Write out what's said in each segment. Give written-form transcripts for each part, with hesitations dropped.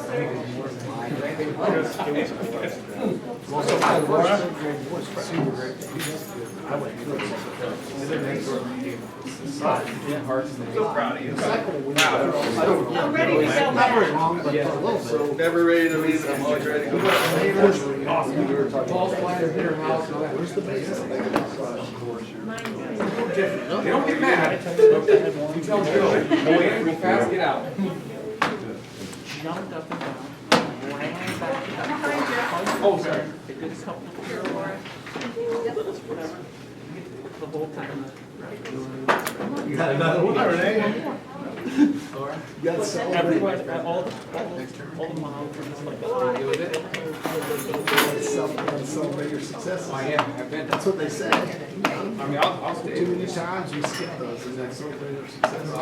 So proud of you. I'm ready to go back. Never ready to leave, I'm always ready to go back. Where's the base? They don't get mad. You tell Joe, go in, go fast, get out. Jumped up and down, ran back. Oh, sorry. It did a couple of whatever. The whole time. You got another one, Renee? You got some. Everybody, all the moms were just like, oh, You with it? Celebrate your successes. I am, I've been. That's what they say. I mean, I'll stay. Too many times we skip those and then celebrate your successes.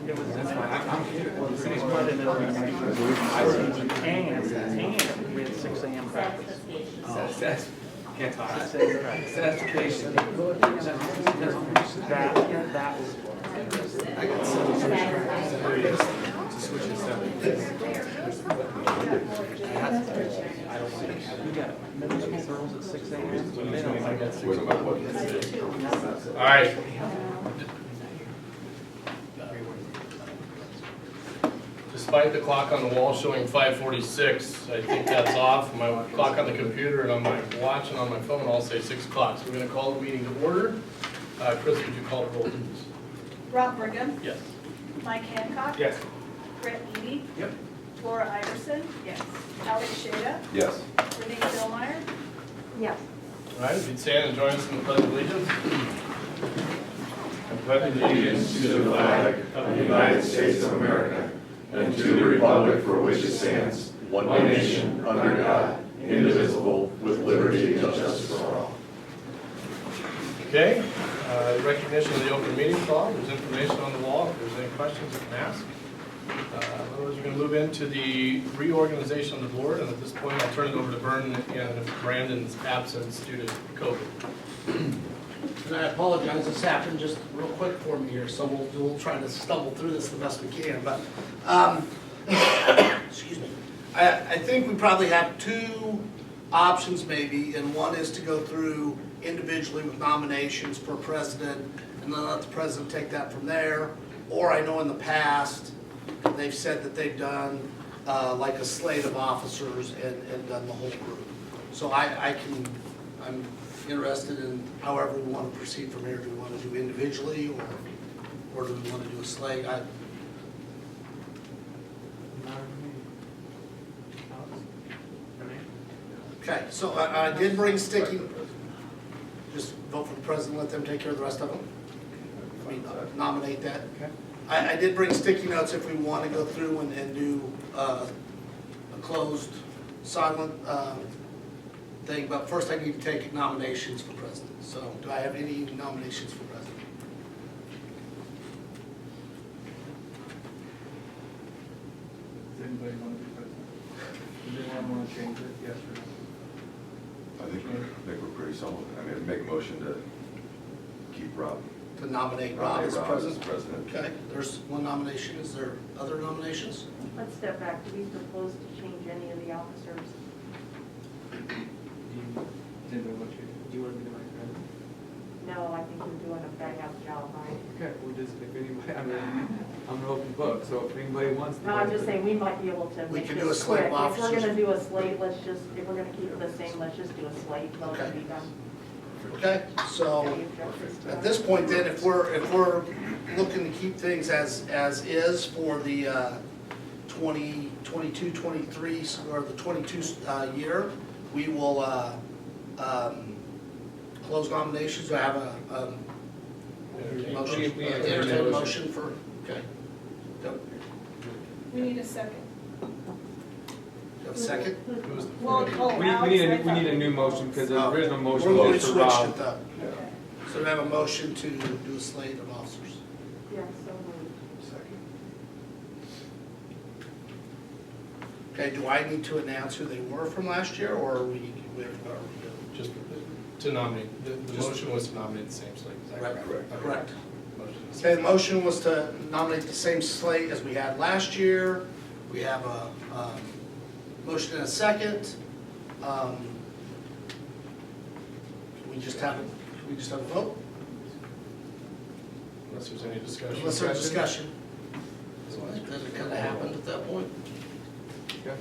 it was That's fine, I'm here. and we had 6 a.m. practice. That's, can't talk. Satisfaction. That was. I got some. Switch to 7. We got middle school girls at 6 a.m. They don't like that 6 All right. Despite the clock on the wall showing 5:46, I think that's off. My clock on the computer and on my watch and on my phone all say 6 o'clock. So we're going to call the meeting to order. Chris, would you call the roll, please? Rob Brigham, Yes. Mike Hancock, Yes. Brett Eady, Yep. Laura Iverson, yes. Alex Shada, Yes. Renee Philmeyer, yes. All right, if you'd stand and join us in the Pledge of Allegiance. I pledge allegiance To the flag of the United States of America and to the republic for which it stands, one nation, under God, indivisible, with liberty and justice for all. Okay, recognition of the open meeting law. There's information on the wall. If there's any questions, you can ask. Otherwise, we're going to move into the reorganization of the board, and at this point, I'll turn it over to Vernon in Brandon's absence due to COVID. And I apologize, this happened just real quick for me here, so we'll try to stumble through this the best we can, but, excuse me. I think we probably have 2 options maybe, and one is to go through individually with nominations for president, and then let the president take that from there. Or I know in the past, they've said that they've done like a slate of officers and done the whole group. So I'm interested in however we want to proceed from here. Do we want to do individually or do we want to do a slate? Okay, so I did bring sticky, just vote for the president, let them take care of the rest of them. I mean, nominate that. Okay. I did bring sticky notes if we want to go through and do a closed, silent thing, but first I need to take nominations for president. So do I have any nominations for president? Does anybody want to be president? Does anyone want to change it? Yes or no? I think we're pretty solid. I mean, make a motion to keep Rob. To nominate Rob as president? president. Okay, there's one nomination. Is there other nominations? Let's step back. Do we propose to change any of the officers? Do you want to be the vice president? No, I think we're doing a bang up job, right? Okay, we'll just, if anybody, I mean, I'm an open book, so if anybody wants to. No, I'm just saying, we might be able to We make can do a this slate quick. of If we're officers. gonna do a slate, let's just, if we're gonna keep it the same, let's just do a slate. Let it Okay. be done. Okay, so Any objections to at that? this point then, if we're looking to keep things as is for the 2022-23, or the 22 year, we will close nominations. Do I have a motion? Entertain a motion for, okay. Do We need a second. you have a second? Well, We need a new motion, because the original motion We was for switched Rob. it though. So we have a motion to do a slate of officers. Yeah, so moved. Second. Okay, do I need to announce who they were from last year, or are we good? Just to nominate, the motion was to nominate the same slate. Is that Right, correct? correct. Motion is Okay, the motion was to nominate the same slate as we had last year. We have a motion and a second. We just have a vote, Unless there's any discussion. unless there's discussion. So I think that it kind of happened at that point. You can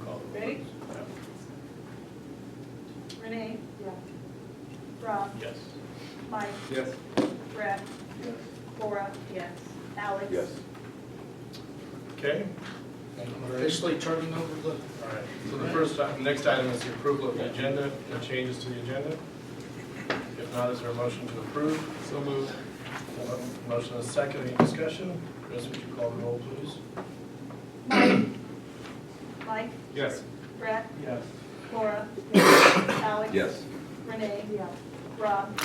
call the roll. Ready? Renee? Yeah. Rob? Yes. Mike? Yes. Brett? Yes. Laura? Yes. Alex? Yes. Okay. I'm officially turning over the. All right, so the next item is the approval of the agenda, and changes to the agenda. If not, is there a motion to approve? So moved. Motion is second, any discussion? Chris, would you call the roll, please? Mike? Yes. Brett? Yes. Laura? Yes. Alex? Yes. Renee? Yeah. Rob?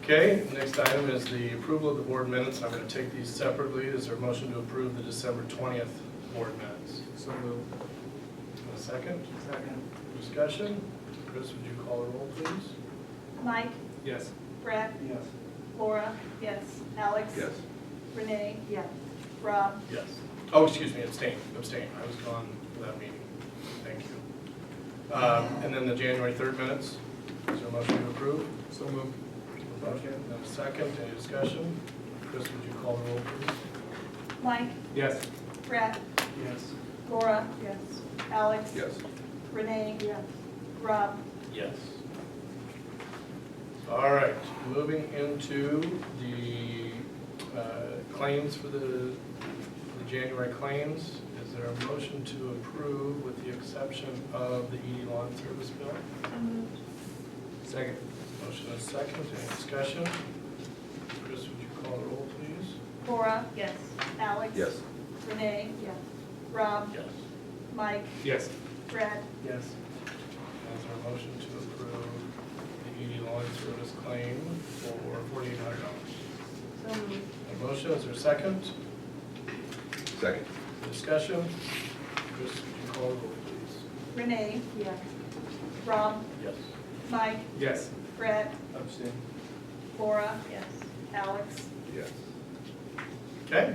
Okay, next item is the approval of the board minutes. I'm going to take these separately. Is there a motion to approve the December 20th board minutes? So moved. A second? Second. Discussion? Chris, would you call the roll, please? Mike? Yes. Brett? Yes. Laura? Yes. Alex? Yes. Renee? Yeah. Rob? Yes. Oh, excuse me, abstain. I was gone for that meeting. Thank you. And then the January 3rd minutes. Is there a motion to approve? So moved. Motion, and a second, any discussion? Chris, would you call the roll, please? Mike? Yes. Brett? Yes. Laura? Yes. Alex? Yes. Renee? Yeah. Rob? Yes. All right, moving into the claims for the January claims. Is there a motion to approve with the exception of the ED lawn service bill? Second. Motion is second, any discussion? Chris, would you call the roll, please? Laura? Yes. Alex? Yes. Renee? Yeah. Rob? Yes. Mike? Yes. Brett? Yes. Is there a motion to approve the ED lawn service claim for $4,800? So moved. A motion, is there a second? Second. Discussion? Chris, would you call the roll, please? Renee? Yeah. Rob? Yes. Mike? Yes. Brett? Abstain. Laura? Yes. Alex? Yes. Okay,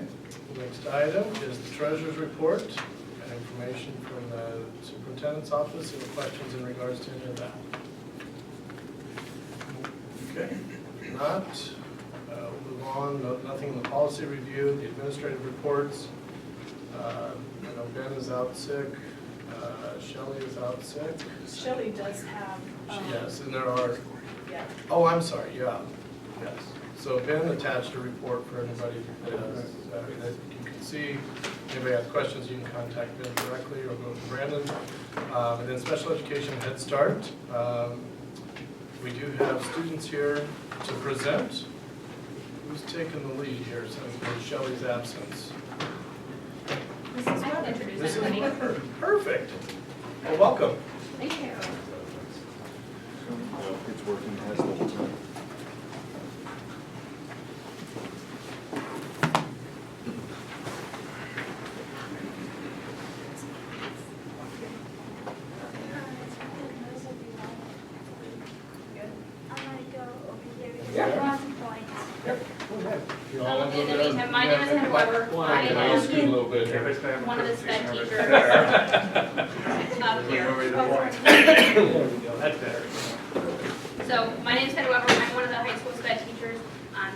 the next item is the treasurer's report and information from the superintendent's office. Any questions in regards to any of that? Okay, if not, we'll move on. Nothing in the policy review, the administrative reports. I know Ben is out sick, Shelley is out sick. Shelley does have, Yes, and there are, yeah. oh, I'm sorry, yeah, yes. So Ben attached a report for anybody that you can see. Anybody has questions, you can contact Ben directly or go to Brandon. And then special education Head Start. We do have students here to present. Who's taking the lead here since Shelley's absence? Mrs. Webb introduced This is everybody. perfect. Well, welcome. Thank you. It's working as the whole time. I'm gonna go over here because Yeah. I brought some points. You So all want to in go the there? meantime, my name is Hannah Weber. I Can I scoot a am little bit Yeah, here? basically, I have a one of the sped presentation teachers over up here. There we go, that's better. So my name's Hannah Weber. I'm one of the high school sped teachers.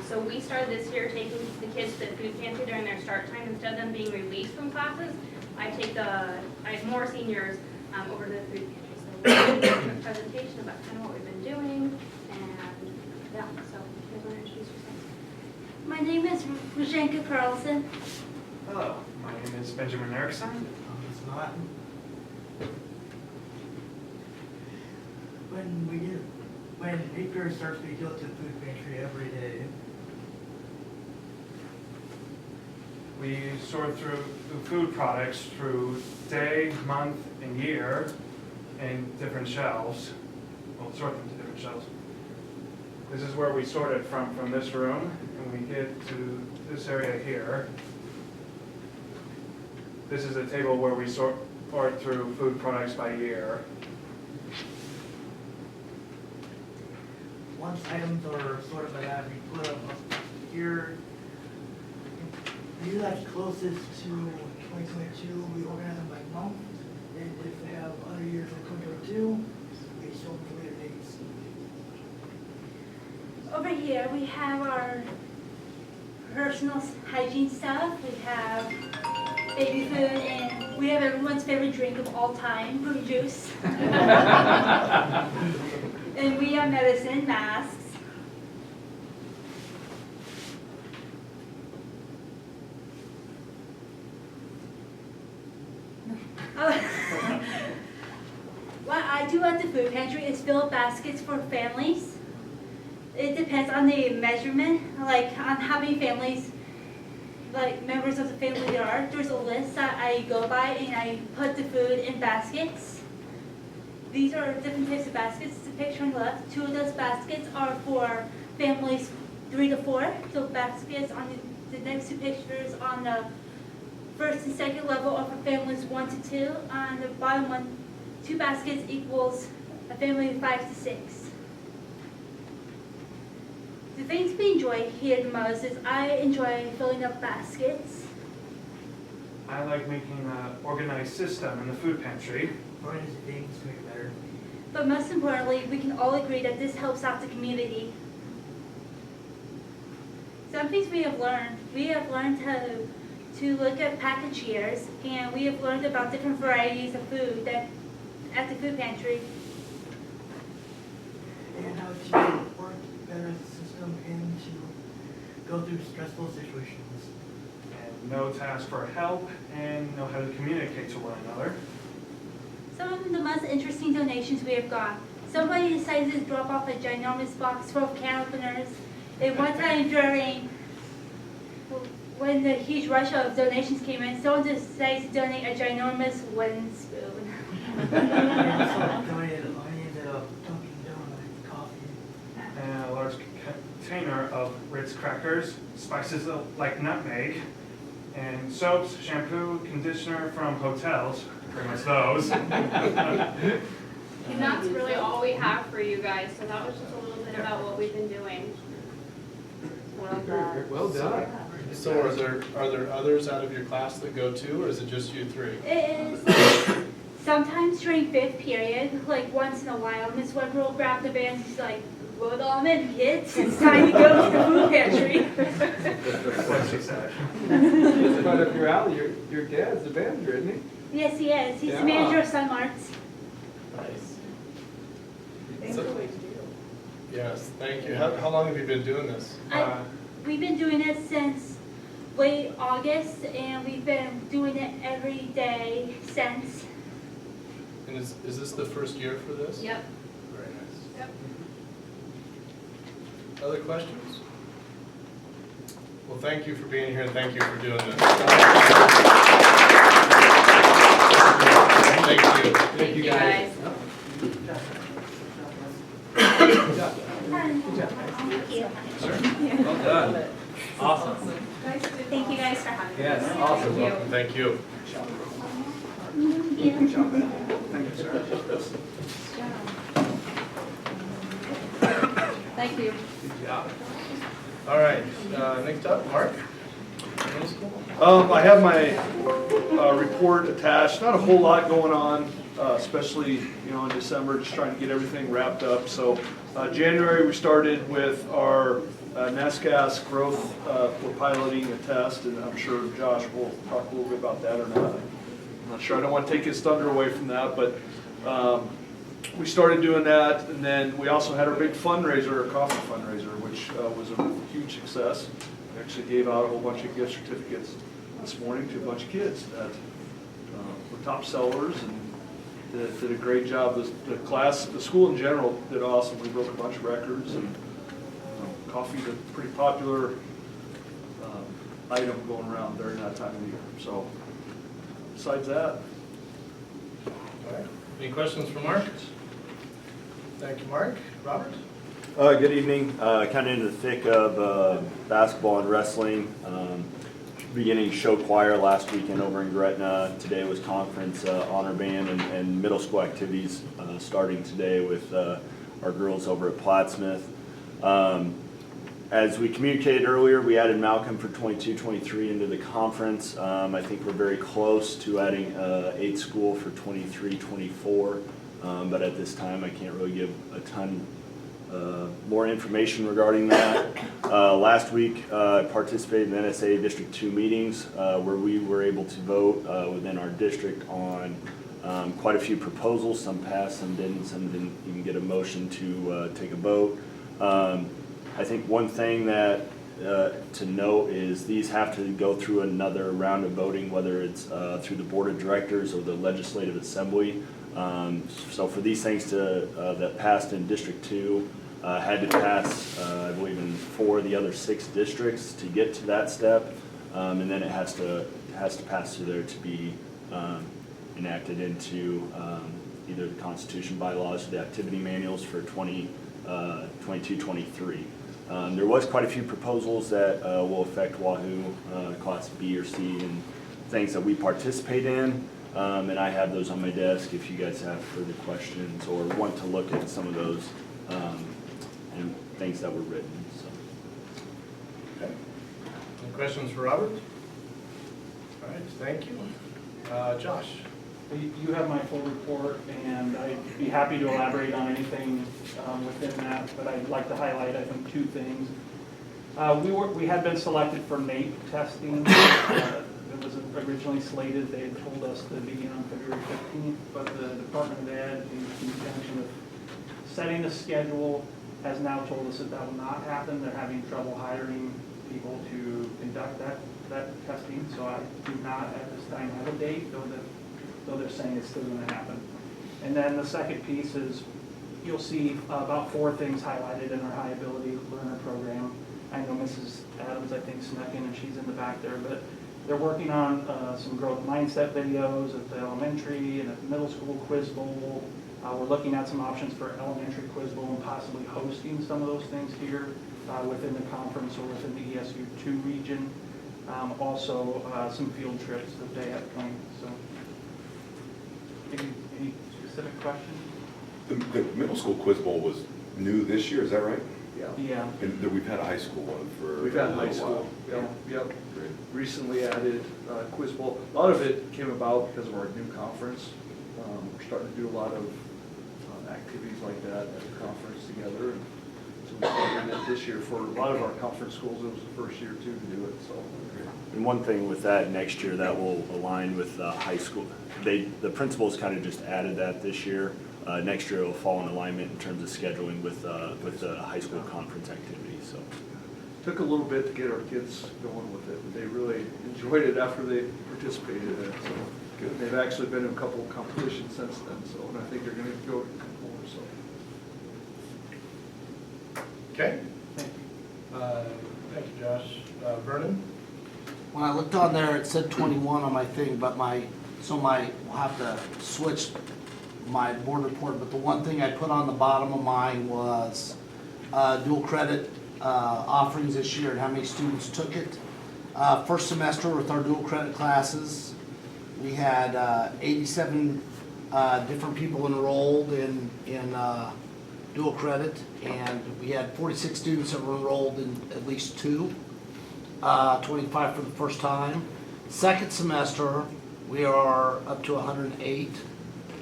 So we started this year taking the kids to the food pantry during their start time. Instead of them being released from classes, I have more seniors over to the food pantry. So we're doing a presentation about kind of what we've been doing and yeah, so you guys want to introduce yourselves? My name is Ruzhenka Carlson. Hello, my name is Benjamin Erickson. It's not. When Victor starts, we go to the food pantry every day. We sort through the food products through day, month, and year in different shelves. We'll sort them to different shelves. This is where we sort it from this room, and we get to this area here. This is a table where we sort through food products by year. Once items are sorted by that, we put them here, the year that's closest to 2022, we organize them by month. And if they have other years like 2022, we show them for later dates. Over here, we have our personal hygiene stuff. We have baby food, and we have everyone's favorite drink of all time, fruit juice. And we have medicine, masks. What I do at the food pantry is fill baskets for families. It depends on the measurement, like on how many families, like members of the family there are. There's a list that I go by and I put the food in baskets. These are different types of baskets. The picture on the left, 2 of those baskets are for families 3 to 4. So baskets on the next 2 pictures on the first and second level are for families 1 to 2. On the bottom one, 2 baskets equals a family of 5 to 6. The things we enjoy here the most is I enjoy filling up baskets. I like making an organized system in the food pantry. Organize things to make it better. But most importantly, we can all agree that this helps out the community. Some things we have learned to look at package years, and we have learned about different varieties of food that at the food pantry. And how to work better as a system and to go through stressful situations. And know to ask for help and know how to communicate to one another. Some of the most interesting donations we have got. Somebody decided to drop off a ginormous box full of can openers. And one time when the huge rush of donations came in, someone decided to donate a ginormous wooden spoon. Donated Dunkin' Donuts, coffee. And a large container of Ritz crackers, spices like nutmeg, and soaps, shampoo, conditioner from hotels, pretty much those. And that's really all we have for you guys, so that was just a little bit about what we've been doing. Well done. So are there others out of your class that go too, or is it just you 3? It is like, sometimes during 5th period, like once in a while, Miss Weber will grab the band and she's like, load all in, kids, it's time to go to the food pantry. That's what she said. It's right up your alley. Your dad's the manager, isn't he? Yes, he is. He's Yeah. the manager of Sun Arts. Nice. Yes, thank you. How long have you been doing this? We've been doing it since late August, and we've been doing it every day since. And is this the first year for this? Yep. Very nice. Yep. Other questions? Well, thank you for being here and thank you for doing this. Thank you. Thank you guys. Thank you. Well done. Awesome. Thank you guys for having me. Yes, awesome. Thank you. Thank you. Thank you. Good job. All right, next up, Mark. Middle school. I have my report attached. Not a whole lot going on, especially in December, just trying to get everything wrapped up. So January we started with our NASCAS growth. We're piloting a test, and I'm sure Josh will talk a little bit about that or not. I'm not sure. I don't want to take his thunder away from that, but we started doing that, and then we also had our big fundraiser, our coffee fundraiser, which was a huge success. We actually gave out a whole bunch of gift certificates this morning to a bunch of kids that were top sellers and did a great job. The class, the school in general did awesome. We broke a bunch of records, and coffee's a pretty popular item going around during that time of the year. So besides that, All right. Any questions for Mark? Thank you, Mark. Robert? Good evening. Kind of into the thick of basketball and wrestling. Beginning show choir last weekend over in Gretna. Today was conference honor band and middle school activities starting today with our girls over at Plattsmouth. As we communicated earlier, we added Malcolm for 22-23 into the conference. I think we're very close to adding 8th school for 23-24, but at this time I can't really give a ton more information regarding that. Last week I participated in NSA District 2 meetings where we were able to vote within our district on quite a few proposals. Some passed, some didn't even get a motion to take a vote. I think one thing that to note is these have to go through another round of voting, whether it's through the board of directors or the legislative assembly. So for these things that passed in District 2, had to pass, I believe, in 4 of the other 6 districts to get to that step, and then it has to pass through there to be enacted into either the Constitution bylaws or the activity manuals for 22-23. There was quite a few proposals that will affect Wahoo, Class B or C, and things that we participate in. And I have those on my desk if you guys have further questions or want to look at some of those and things that were written. So. Okay. Any questions for Robert? All right, thank you. Josh? You have my full report, and I'd be happy to elaborate on anything within that, but I'd like to highlight, I think, 2 things. We had been selected for NAEP testing. It was originally slated, they had told us to begin on February 15th, but the Department of Ed, in conjunction with setting the schedule, has now told us that that will not happen. They're having trouble hiring people to conduct that testing, so I do not at this time have a date, though they're saying it's still going to happen. And then the second piece is you'll see about 4 things highlighted in our high ability learner program. I know Mrs. Adams, I think, snuck in and she's in the back there, but they're working on some growth mindset videos at the elementary and at the middle school quiz bowl. We're looking at some options for elementary quiz bowl and possibly hosting some of those things here within the conference or within the ESU 2 region. Also some field trips that they have planned. So. Any specific questions? The middle school quiz bowl was new this year, is that right? Yeah. And we've had a high school one for We've had a high little school, while. yep. Recently added quiz bowl. A lot of it came about because of our new conference. We're starting to do a lot of activities like that at the conference together. And so we started it this year for a lot of our conference schools. It was the first year too to do it. So. And one thing with that next year that will align with high school. The principals kind of just added that this year. Next year it will fall in alignment in terms of scheduling with the high school conference activities. So. Took a little bit to get our kids going with it, but they really enjoyed it after they participated in it. So good. They've actually been in a couple of competitions since then. So and I think they're going to go to a couple more. So. Okay. Thank you, Josh. Vernon? When I looked on there, it said 21 on my thing, but we'll have to switch my board report, but the one thing I put on the bottom of mine was dual credit offerings this year and how many students took it. First semester with our dual credit classes, we had 87 different people enrolled in dual credit, and we had 46 students that were enrolled in at least 2, 25 for the first time. Second semester, we are up to 108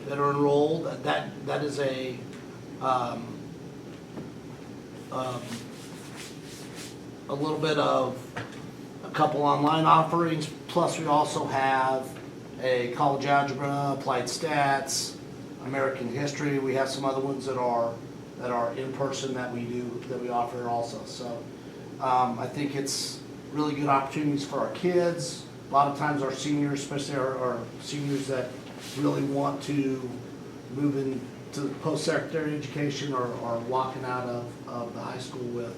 that are enrolled. That is a little bit of a couple online offerings, plus we also have a college algebra, applied stats, American history. We have some other ones that are in person that we offer also. So I think it's really good opportunities for our kids. A lot of times our seniors, especially our seniors that really want to move into post-secondary education or walking out of the high school with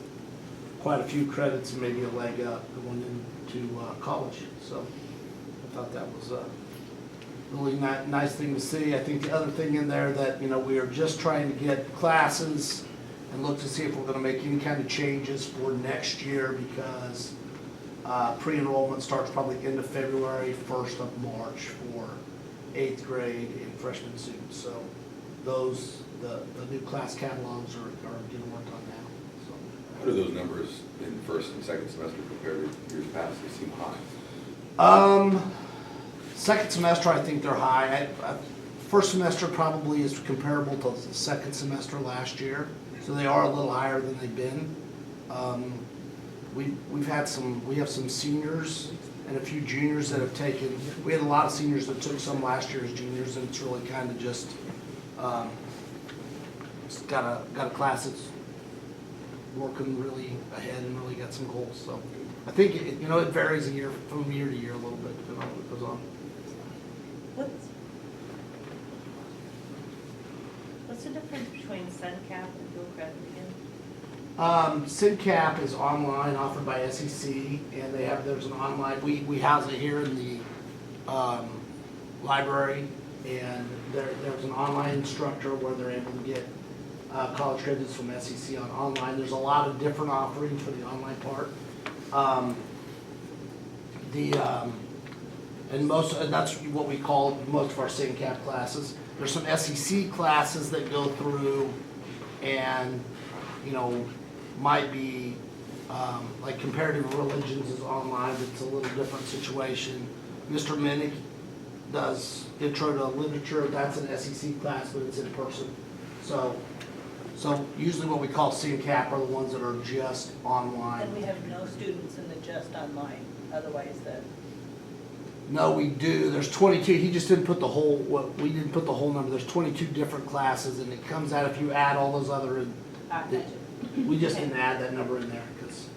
quite a few credits and maybe a leg up going into college. So I thought that was a really nice thing to see. I think the other thing in there that, we are just trying to get classes and look to see if we're going to make any kind of changes for next year, because pre-enrollment starts probably end of February, 1st of March for 8th grade and freshman students. So the new class catalogs are getting worked on now. So What are those numbers in first and second semester compared to years past? They seem high. Second semester, I think they're high. First semester probably is comparable to the second semester last year, so they are a little higher than they've been. We have some seniors and a few juniors that have taken, we had a lot of seniors that took some last year as juniors, and it's really kind of just got a class that's working really ahead and really got some goals. So I think it varies from year to year a little bit depending on what goes on. What's the difference between Suncap and Buildcraft again? Signatories is online, offered by SEC, and there's an online, we house it here in the library, and there's an online instructor where they're able to get college credits from SEC on online. There's a lot of different offerings for the online part. And that's what we call most of our Suncap classes. There's some SEC classes that go through and, might be, like comparative religions is online, but it's a little different situation. Mr. Minnick does Intro to Literature, that's an SEC class, but it's in person. So usually what we call Suncap are the ones that are just online. And we have no students in the just online, otherwise the. No, we do. There's 22. He just didn't put the whole, we didn't put the whole number. There's 22 different classes, and it comes out if you add all those other, we just didn't add that number in there because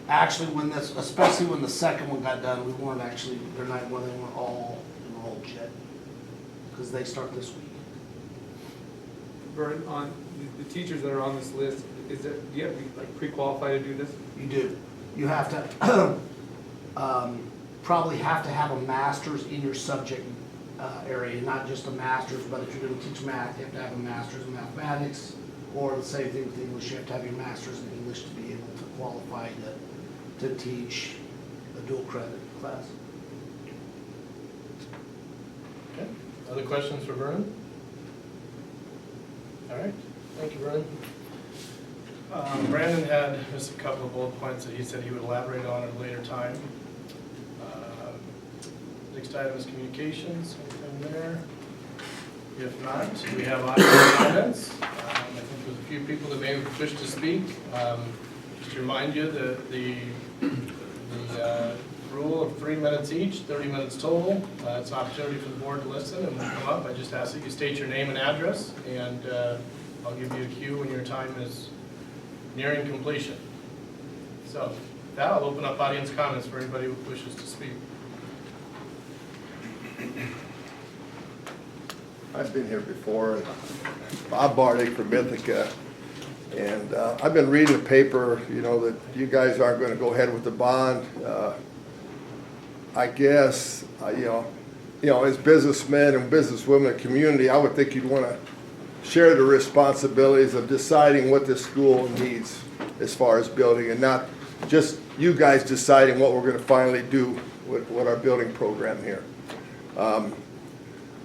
actually especially when the second one got done, we weren't actually, they weren't all enrolled yet because they start this week. Vern, on the teachers that are on this list, do you have to be like pre-qualified to do this? You do. You have to probably have to have a master's in your subject area, not just a master's, but if you're going to teach math, you have to have a master's in mathematics, or the same thing with English, you have to have your master's in English to be able to qualify to teach a dual credit class. Okay, other questions for Vernon? All right, thank you, Vernon. Brandon had just a couple of bullet points that he said he would elaborate on at a later time. Next item is communications, anything there? If not, we have audience comments. I think there's a few people that may wish to speak. Just to remind you that the rule of 3 minutes each, 30 minutes total. It's an opportunity for the board to listen and come up. I just ask that you state your name and address, and I'll give you a cue when your time is nearing completion. So with that, I'll open up audience comments for anybody who wishes to speak. I've been here before, and Bob Bardick from Ithaca, and I've been reading the paper, that you guys aren't going to go ahead with the bond. I guess, as businessmen and businesswomen in the community, I would think you'd want to share the responsibilities of deciding what this school needs as far as building, and not just you guys deciding what we're going to finally do with our building program here.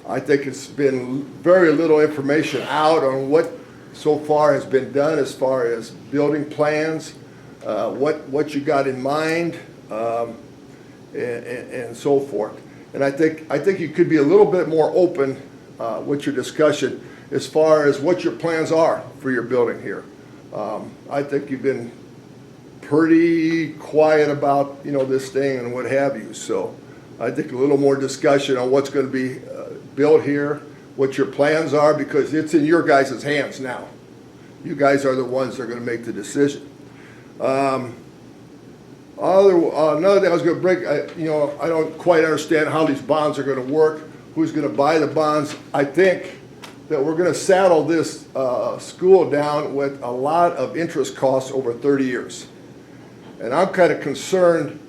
I think it's been very little information out on what so far has been done as far as building plans, what you got in mind, and so forth. And I think you could be a little bit more open with your discussion as far as what your plans are for your building here. I think you've been pretty quiet about this thing and what have you. So I think a little more discussion on what's going to be built here, what your plans are, because it's in your guys' hands now. You guys are the ones that are going to make the decision. Another thing I was going to break, I don't quite understand how these bonds are going to work, who's going to buy the bonds. I think that we're going to saddle this school down with a lot of interest costs over 30 years. And I'm kind of concerned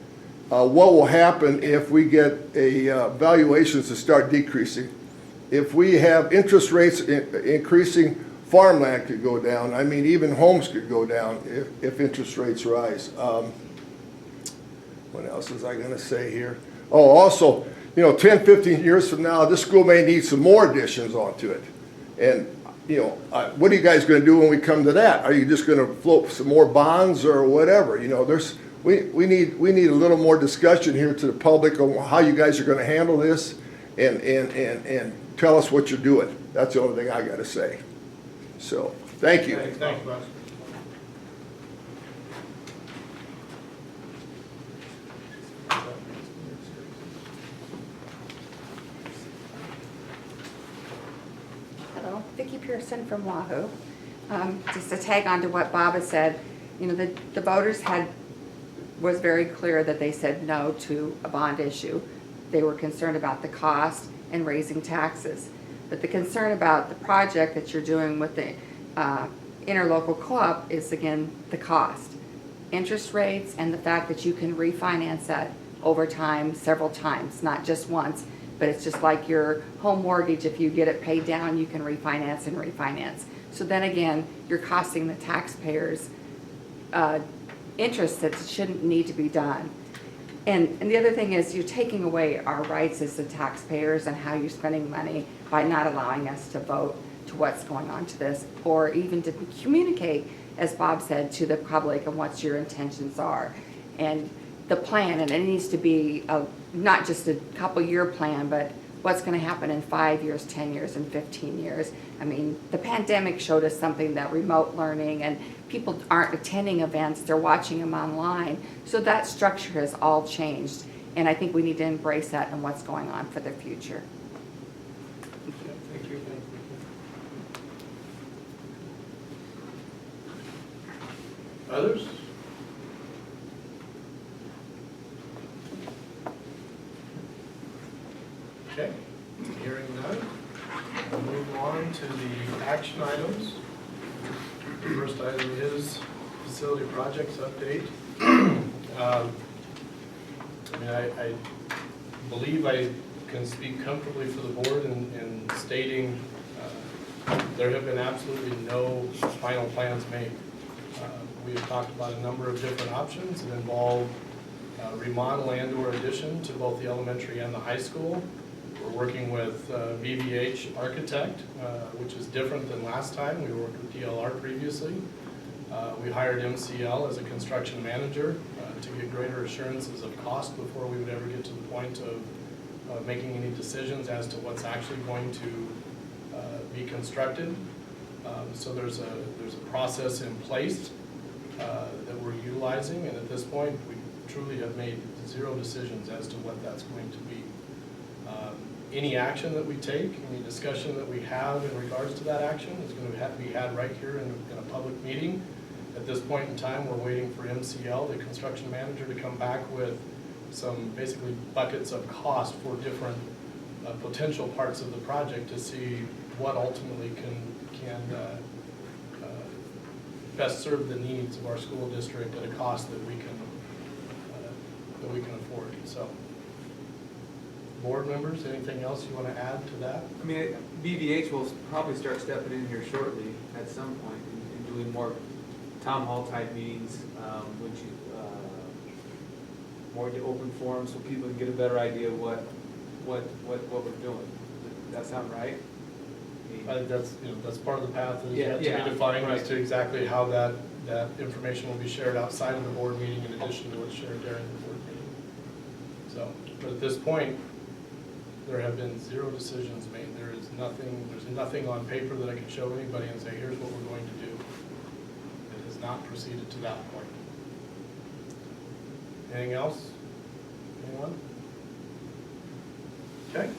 what will happen if we get valuations to start decreasing. If we have interest rates increasing, farmland could go down. I mean, even homes could go down if interest rates rise. What else was I going to say here? Oh, also, 10, 15 years from now, this school may need some more additions onto it. And what are you guys gonna do when we come to that? Are you just gonna float some more bonds or whatever? We need a little more discussion here to the public on how you guys are gonna handle this and tell us what you're doing. That's the only thing I gotta say. So, thank you. Thank you, Russ. Hello, Vicki Pearson from Wahoo. Just to tag on to what Bob has said, the voters was very clear that they said no to a bond issue. They were concerned about the cost and raising taxes. But the concern about the project that you're doing with the interlocal co-op is, again, the cost. Interest rates and the fact that you can refinance that over time several times, not just once, but it's just like your home mortgage. If you get it paid down, you can refinance and refinance. So then again, you're costing the taxpayers interest that shouldn't need to be done. And the other thing is you're taking away our rights as the taxpayers and how you're spending money by not allowing us to vote to what's going on to this, or even to communicate, as Bob said, to the public and what your intentions are. And the plan, and it needs to be not just a couple-year plan, but what's going to happen in 5 years, 10 years, and 15 years. I mean, the pandemic showed us something, that remote learning, and people aren't attending events, they're watching them online. So that structure has all changed, and I think we need to embrace that and what's going on for the future. Thank you. Others? Okay, hearing none, we'll move on to the action items. The first item is facility projects update. I believe I can speak comfortably for the board in stating there have been absolutely no final plans made. We have talked about a number of different options that involve remodel and or addition to both the elementary and the high school. We're working with VVH Architect, which is different than last time. We worked with DLR previously. We hired MCL as a construction manager to get greater assurances of cost before we would ever get to the point of making any decisions as to what's actually going to be constructed. So there's a process in place that we're utilizing, and at this point we truly have made zero decisions as to what that's going to be. Any action that we take, any discussion that we have in regards to that action is going to have to be had right here in a public meeting. At this point in time, we're waiting for MCL, the construction manager, to come back with some basically buckets of cost for different potential parts of the project to see what ultimately can best serve the needs of our school district at a cost that we can afford. So, board members, anything else you want to add to that? I mean, BVH will probably start stepping in here shortly at some point and doing more town hall type meetings, more to open forums so people can get a better idea of what we're doing. Does that sound right? That's part of the path that is Yeah, yet to yeah, be defined right. as to exactly how that information will be shared outside of the board meeting in addition to what's shared during the board meeting. So, but at this point, there have been zero decisions made. There's nothing on paper that I can show anybody and say, here's what we're going to do. It has not proceeded to that point. Anything else? Anyone? Okay.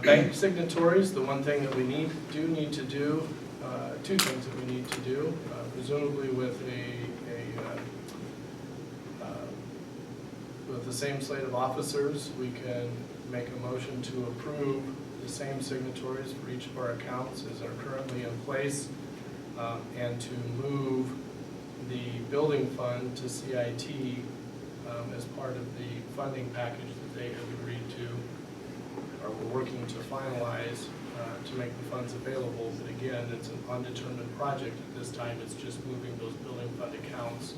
Bank signatories, the one thing that we need to do, two things that we need to do, presumably with with the same slate of officers, we can make a motion to approve the same signatories for each of our accounts as are currently in place, and to move the building fund to CIT as part of the funding package that they have agreed to, or we're working to finalize to make the funds available. But again, it's an undetermined project at this time. It's just moving those building fund accounts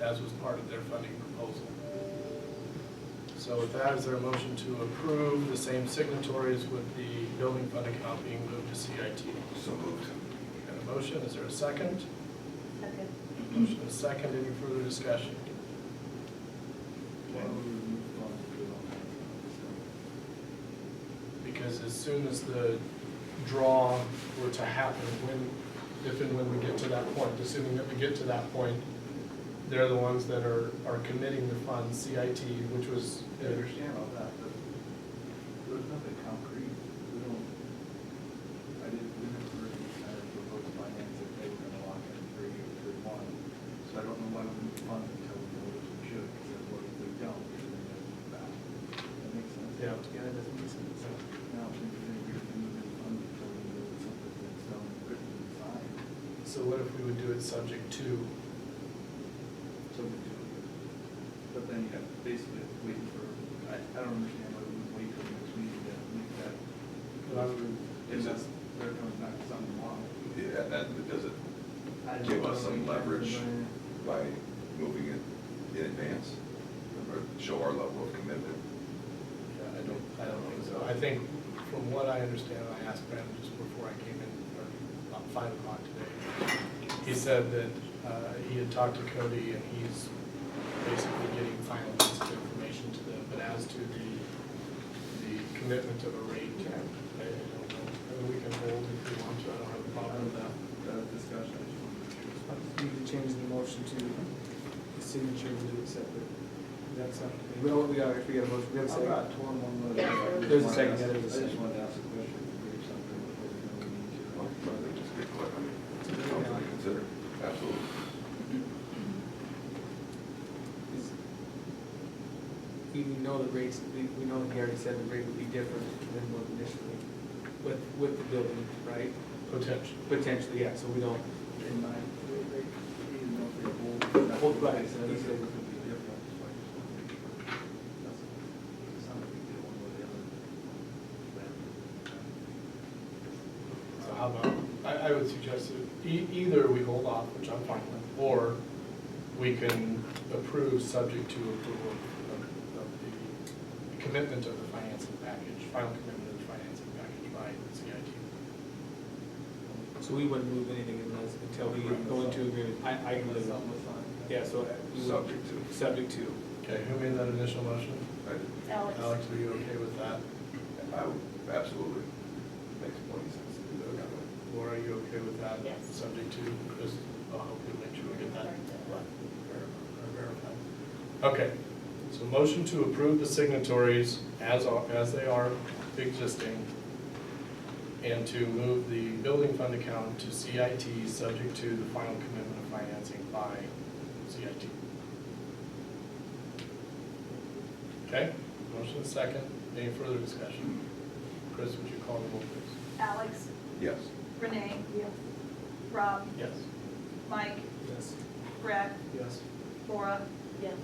as was part of their funding proposal. So with that, is there a motion to approve the same signatories with the building fund account being moved to CIT? So moved. Got a motion, is there a second? Second. Motion is second, any further discussion? Okay. Because as soon as the draw were to happen, if and when we get to that point, assuming that we get to that point, they're the ones that are committing the funds, CIT, which was. I understand all that, but there's nothing concrete. We don't, we never really decided for those finance if they were gonna lock in 3 or 3-1. So I don't know why we move the fund until we know what we should, because what if we don't, then we have to move back. That makes sense? Yeah. Yeah, that doesn't make sense. No, I think we're gonna move the fund until we know it's something that's done, written and signed. So what if we would do it subject to? So we do. But then you have basically waiting for, I don't understand why we would wait till the next meeting to make that. Unless they're coming back to something wrong. Yeah, and that does it give us some leverage by moving it in advance, or show our level of commitment. Yeah, I don't think so. I think from what I understand, I asked Brandon just before I came in, or about 5 o'clock today. He said that he had talked to Cody and he's basically getting final bits of information to them. But as to the commitment of a rate, I don't know. I mean, we can hold if we want to. I don't have a problem with that. Discussion. You can change the motion to the signature, we'll do it separate. That's not, we got a motion, we have a I'm second. not torn one way. There's a second, yeah, there's a I just second. wanted to ask a question, maybe something before we go into. Well, I think it's a good question. I mean, it's something to consider, absolutely. We know the rates, we know he already said the rate would be different than what initially, with the building, right? Potential. Potentially, yeah, so we don't. In mind, they even know if they hold. Right. He said it could be different, so I just wanted to make sure. It's not a big deal one way or the other. So how about, I would suggest that either we hold off, which I'm fine with, or we can approve subject to approval of the commitment of the financing package, final commitment of the financing package by the CIT. So we wouldn't move anything until we go into agreement. I agree with that. Yeah, so. we would- Subject to. Subject to. Okay, who made that initial motion? Alex. Alex, are you okay with that? I would absolutely, makes plenty of sense to do that that way. Laura, are you okay with that? Yes. Subject to, because I'll help you make sure we get that verified. Okay, so motion to approve the signatories as they are existing and to move the building fund account to CIT subject to the final commitment of financing by CIT. Okay, motion is second. Any further discussion? Chris, would you call the roll, please? Alex. Yes. Renee. Yes. Rob. Yes. Mike. Yes. Brad. Yes. Laura. Yes.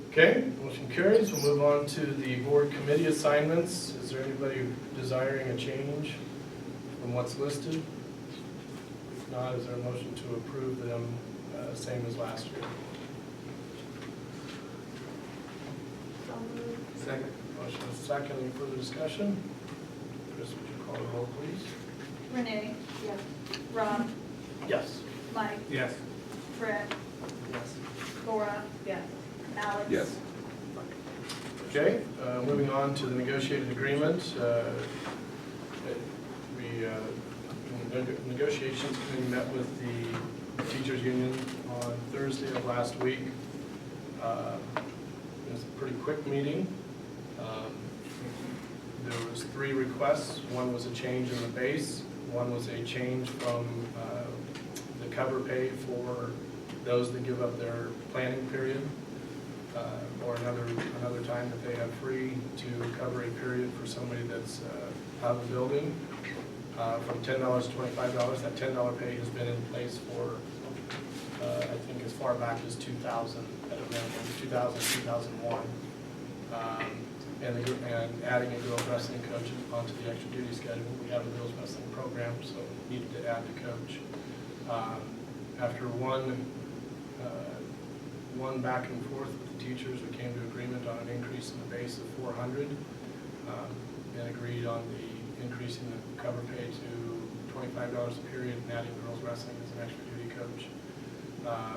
Okay, motion carries. We'll move on to the board committee assignments. Is there anybody desiring a change from what's listed? If not, is there a motion to approve them same as last year? Second. Motion is second. Any further discussion? Chris, would you call the roll, please? Renee. Yes. Rob. Yes. Mike. Yes. Brad. Yes. Laura. Yes. Alex. Yes. Okay, moving on to the negotiated agreement. The negotiations committee met with the teachers union on Thursday of last week. It was a pretty quick meeting. There was 3 requests. One was a change in the base. One was a change from the cover pay for those that give up their planning period, or another time that they have free to cover a period for somebody that's out of the building, from $10 to $25. That $10 pay has been in place for, I think, as far back as 2000, at a minimum, 2000, 2001. And adding a girls wrestling coach onto the extra duty schedule. We have a girls wrestling program, so needed to add the coach. After one one back and forth with the teachers, we came to agreement on an increase in the base of 400, and agreed on the increasing the cover pay to $25 a period and adding girls wrestling as an extra duty coach,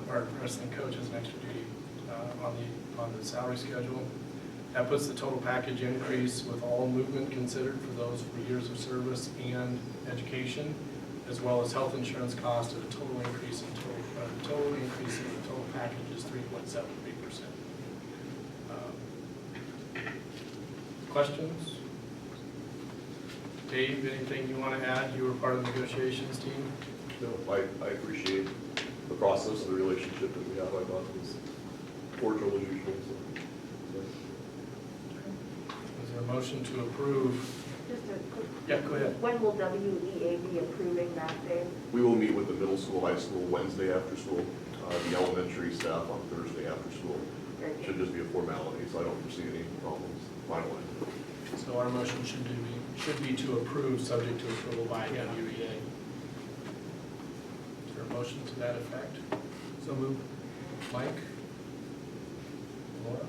or wrestling coach as an extra duty on the salary schedule. That puts the total package increase with all movement considered for those for years of service and education, as well as health insurance cost, at a total increase in the total package is 3.73%. Questions? Dave, anything you want to add? You were part of the negotiations team. No, I appreciate the process, the relationship that we have. I thought it was cordial as usual. Is there a motion to approve? Just a quick. Yeah, go ahead. When will WEA be approving that day? We will meet with the middle school, high school Wednesday after school, the elementary staff on Thursday after school. Should just be a formality, so I don't foresee any problems finalizing. So our motion should be to approve, subject to approval by WEA. Is there a motion to that effect? So moved. Mike? Laura?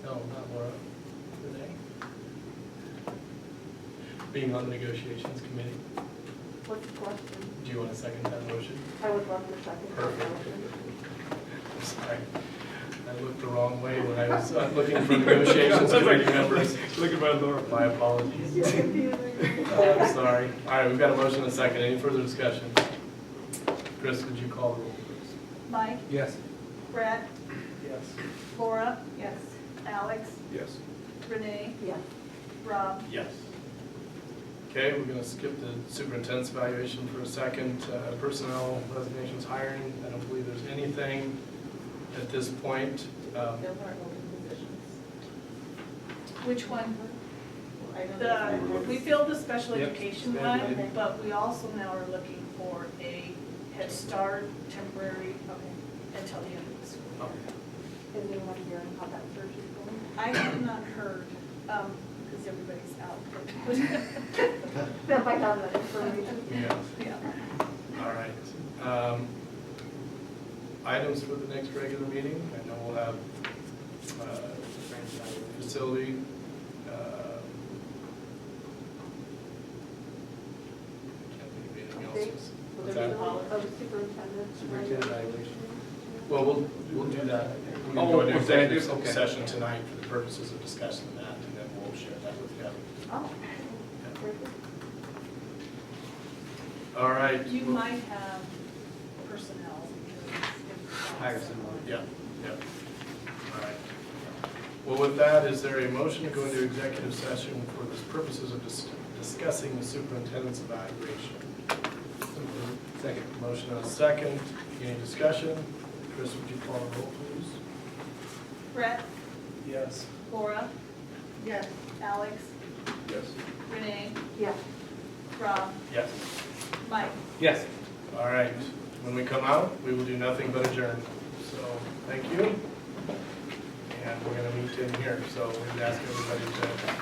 No, not Laura. Renee? Being on the negotiations committee, What's the question? do you want to second that motion? I would love to second that Perfect. motion. I'm sorry. I looked the wrong way when I was looking for negotiations committee members. Look at my Laura. My apologies. You're confusing. I'm sorry. All right, we've got a motion and a second. Any further discussion? Chris, would you call the roll, please? Mike, Yes. Brett, Yes. Laura, Yes. Alex, Yes. Renee, Yes. Rob. Yes. Okay, we're going to skip the superintendent's evaluation for a second. Personnel resignations, hiring. I don't believe there's anything at this point. Those aren't open positions. Which one? The- We filled the special Yep. education Sped one, ed. but we also now are looking for a Head Start temporary until the end of the school year. Is anyone hearing how that search is going? I have not heard, because everybody's out. That might have that information. Yeah. Yeah. All right. Items for the next regular meeting. I know we'll have facility. Can't think of anything else. What's that? Oh, superintendent. Superintendent evaluation. Well, we'll do that. We can Oh, go into was that- executive okay. session tonight for the purposes of discussing that, and then we'll share that with you. Oh. Very good. All right. You might have personnel. Hire someone. Yeah, yeah. All right. Well, with that, is there a motion to go into executive session for the purposes of discussing the superintendent's evaluation? Second. Motion and a second. Any discussion? Chris, would you call the roll, please? Brett, Yes. Laura. Yes. Alex, Yes. Renee, Yes. Rob, Yes. Mike. Yes. All right. When we come out, we will do nothing but adjourn. So, thank you. And we're going to meet in here. So we would ask everybody to